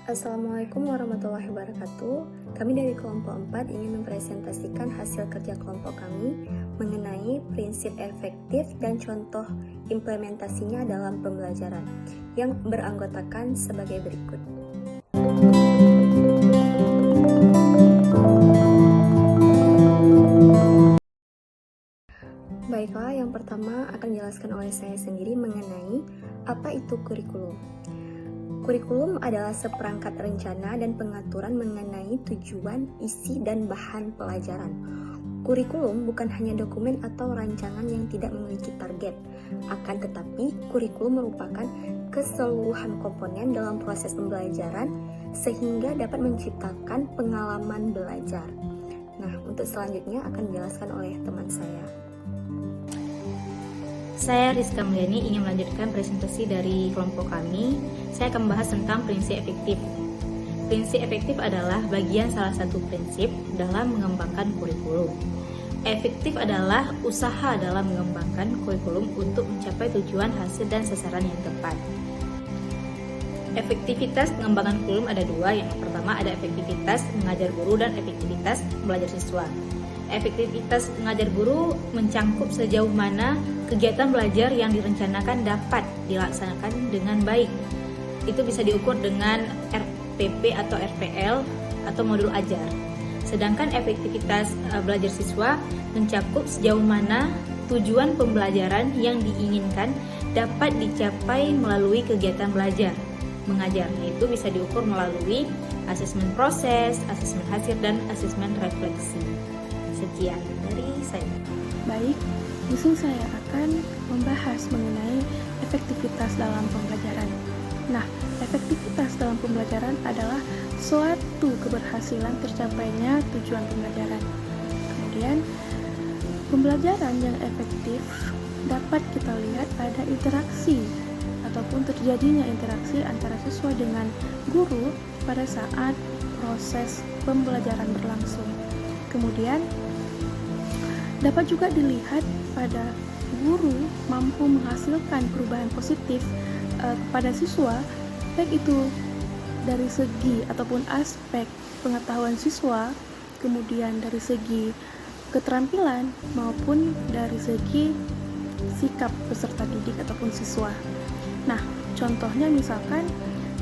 Assalamualaikum warahmatullahi wabarakatuh. Kami dari kelompok 4 ingin mempresentasikan hasil kerja kelompok kami mengenai prinsip efektif dan contoh implementasinya dalam pembelajaran yang beranggotakan sebagai berikut. Baiklah, yang pertama akan dijelaskan oleh saya sendiri mengenai apa itu kurikulum. Kurikulum adalah seperangkat rencana dan pengaturan mengenai tujuan, isi, dan bahan pelajaran. Kurikulum bukan hanya dokumen atau rancangan yang tidak memiliki target, akan tetapi kurikulum merupakan keseluruhan komponen dalam proses pembelajaran sehingga dapat menciptakan pengalaman belajar. Nah, untuk selanjutnya akan dijelaskan oleh teman saya. Saya Rizka Mulyani ingin melanjutkan presentasi dari kelompok kami. Saya akan membahas tentang prinsip efektif. Prinsip efektif adalah bagian salah satu prinsip dalam mengembangkan kurikulum. Efektif adalah usaha dalam mengembangkan kurikulum untuk mencapai tujuan, hasil, dan sasaran yang tepat. Efektivitas pengembangan kurikulum ada dua. Yang pertama ada efektivitas mengajar guru dan efektivitas belajar siswa. Efektivitas mengajar guru mencangkup sejauh mana kegiatan belajar yang direncanakan dapat dilaksanakan dengan baik. Itu bisa diukur dengan RPP atau RPL atau modul ajar. Sedangkan efektivitas belajar siswa mencakup sejauh mana tujuan pembelajaran yang diinginkan dapat dicapai melalui kegiatan belajar mengajar. Itu bisa diukur melalui asesmen proses, asesmen hasil, dan asesmen refleksi. Sekian dari saya. Baik, di sini saya akan membahas mengenai efektivitas dalam pembelajaran. Nah, efektivitas dalam pembelajaran adalah suatu keberhasilan tercapainya tujuan pembelajaran. Kemudian, pembelajaran yang efektif dapat kita lihat ada interaksi ataupun terjadinya interaksi antara siswa dengan guru pada saat proses pembelajaran berlangsung. Kemudian, dapat juga dilihat pada guru mampu menghasilkan perubahan positif kepada siswa, baik itu dari segi ataupun aspek pengetahuan siswa, kemudian dari segi keterampilan maupun dari segi sikap peserta didik ataupun siswa. Nah, contohnya misalkan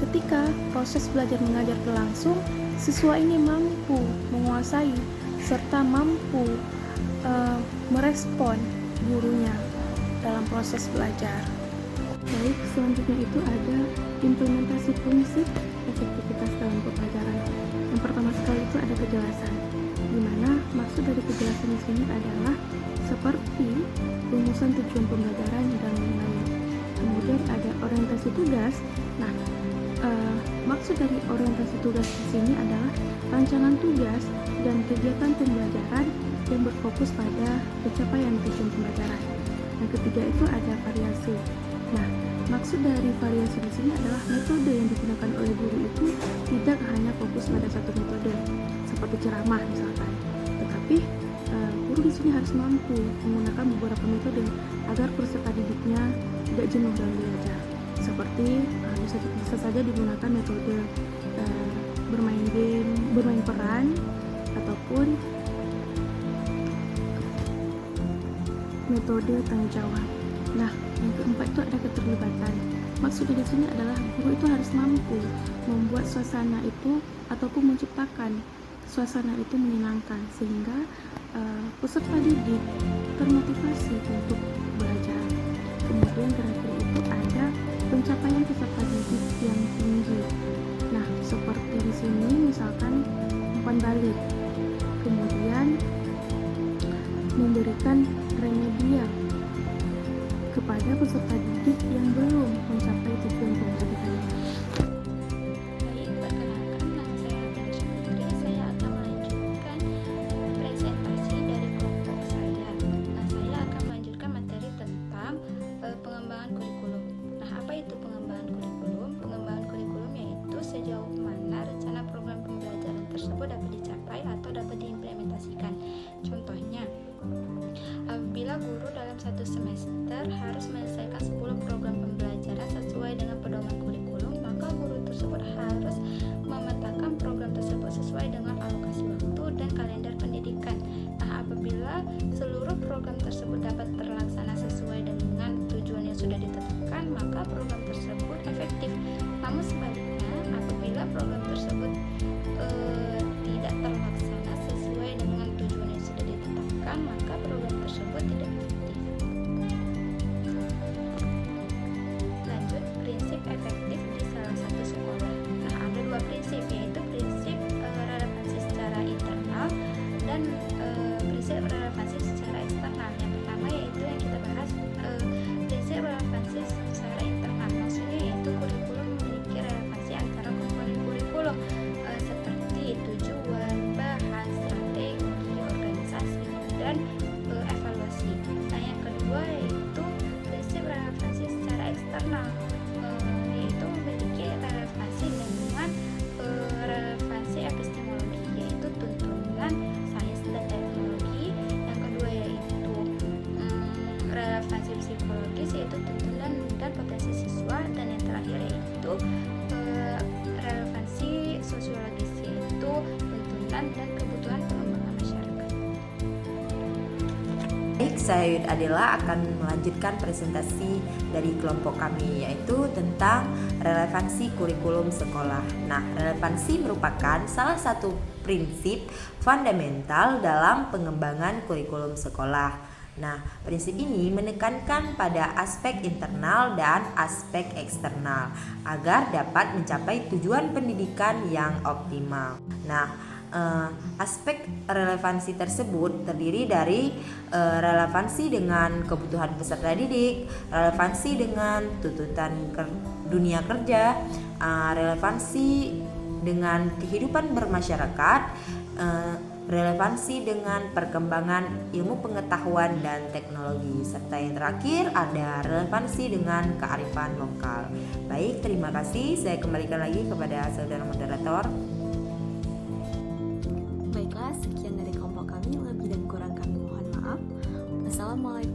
ketika proses belajar mengajar berlangsung, siswa ini mampu menguasai serta mampu merespon gurunya dalam proses belajar. Baik, selanjutnya itu ada implementasi prinsip efektivitas dalam pembelajaran. Yang pertama sekali itu ada kejelasan, di mana maksud dari kejelasan di sini adalah seperti rumusan tujuan pembelajaran dan lain-lain. Kemudian ada orientasi tugas. Nah, maksud dari orientasi tugas di sini adalah rancangan tugas dan kegiatan pembelajaran yang berfokus pada pencapaian tujuan pembelajaran. Yang ketiga itu ada variasi. Nah, maksud dari variasi di sini adalah metode yang digunakan oleh guru itu tidak hanya fokus pada satu metode, seperti ceramah misalkan, tetapi guru di sini harus mampu menggunakan beberapa metode agar peserta didiknya tidak jenuh dalam belajar. Seperti bisa saja digunakan metode bermain peran, ataupun metode tanggung jawab. Nah, yang keempat itu ada keterlibatan. Maksudnya di sini adalah guru itu harus mampu membuat suasana itu ataupun menciptakan suasana itu menyenangkan sehingga peserta didik termotivasi untuk belajar. Kemudian terakhir itu ada pencapaian peserta didik yang tinggi. Nah, seperti di sini misalkan umpan balik, kemudian memberikan remedial kepada peserta didik yang belum mencapai tujuan pendidikannya. Baik, perkenalkan nama saya Fitri. Saya akan melanjutkan presentasi dari kelompok saya. Nah, saya akan melanjutkan materi tentang pengembangan kurikulum. Nah, apa itu pengembangan kurikulum? Pengembangan kurikulum yaitu sejauh mana rencana program pembelajaran tersebut dapat dicapai atau dapat diimplementasikan. Contohnya, apabila guru dalam satu semester harus menyelesaikan 10 program pembelajaran sesuai dengan pedoman kurikulum, maka guru tersebut harus tersebut sesuai dengan alokasi waktu dan kalender pendidikan. Nah, apabila seluruh program tersebut dapat terlaksana sesuai dengan tujuan yang sudah ditetapkan, maka program tersebut efektif. Namun sebaliknya, apabila program tersebut tidak terlaksana sesuai dengan tujuan yang sudah ditetapkan, maka program tersebut tidak efektif. Lanjut, prinsip efektif di salah satu sekolah. Nah, ada dua prinsip, yaitu prinsip relevansi secara internal dan prinsip relevansi secara eksternal. Yang pertama yaitu yang kita bahas, prinsip relevansi secara internal. Maksudnya yaitu kurikulum memiliki relevansi antara komponen kurikulum seperti tujuan, bahan, strategi, organisasi, dan evaluasi. Nah, yang kedua yaitu prinsip relevansi secara eksternal, yaitu memiliki relevansi dengan relevansi epistemologi, yaitu tuntunan sains dan teknologi. Yang kedua yaitu relevansi psikologis, yaitu tuntunan dan potensi siswa. Dan yang terakhir yaitu relevansi sosiologis, yaitu tuntunan dan kebutuhan pengembangan masyarakat. Baik, saya Yud Adela akan melanjutkan presentasi dari kelompok kami, yaitu tentang relevansi kurikulum sekolah. Nah, relevansi merupakan salah satu prinsip fundamental dalam pengembangan kurikulum sekolah. Nah, prinsip ini menekankan pada aspek internal dan aspek eksternal agar dapat mencapai tujuan pendidikan yang optimal. Nah, aspek relevansi tersebut terdiri dari relevansi dengan kebutuhan peserta didik, relevansi dengan tuntutan dunia kerja, relevansi dengan kehidupan bermasyarakat, relevansi dengan perkembangan ilmu pengetahuan dan teknologi, serta yang terakhir ada relevansi dengan kearifan lokal. Baik, terima kasih. Saya kembalikan lagi kepada saudara moderator. Baiklah, sekian dari kelompok kami. Lebih dan kurang kami mohon maaf. Wassalamualaikum